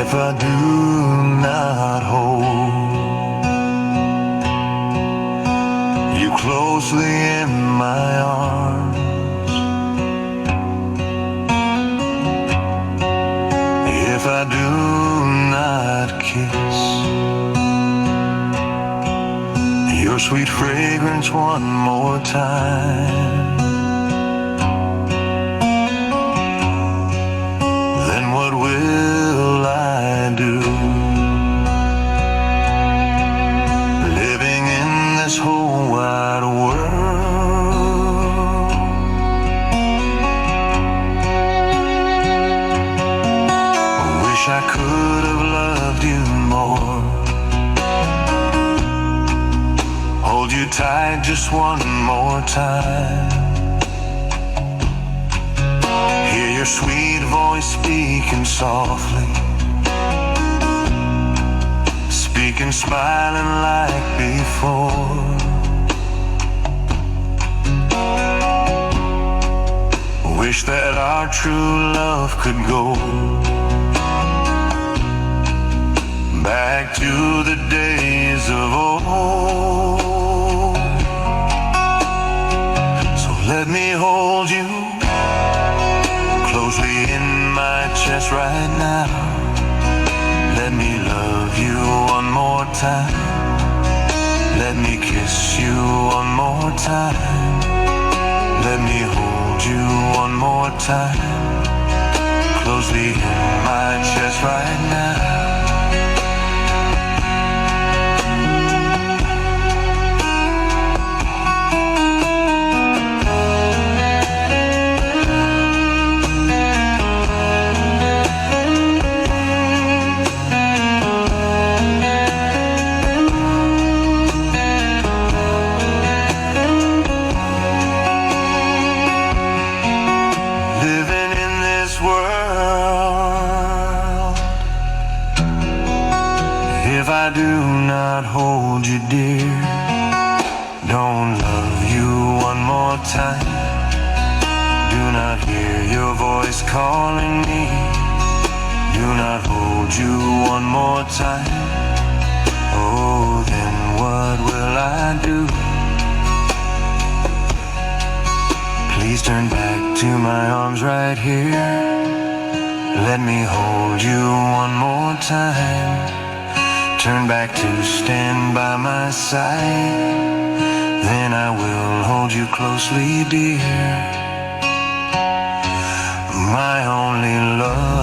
if I do not hold you closely in my arms, if I do not kiss your sweet fragrance one more time, then what will I do? Living in this whole wide world, wish I could have loved you more. Hold you tight just one more time, hear your sweet voice speaking softly, speaking, smiling like before. Wish that our true love could go back to the days of old. So let me hold you closely in my chest right now. Let me love you one more time. Let me kiss you one more time. Let me hold you one more time, closely in my chest right now. If I do not hold you dear, don't love you one more time, do not hear your voice calling me, do not hold you one more time, oh then what will I do? Please turn back to my arms right here, let me hold you one more time. Turn back to stand by my side, then I will hold you closely, dear, my only love.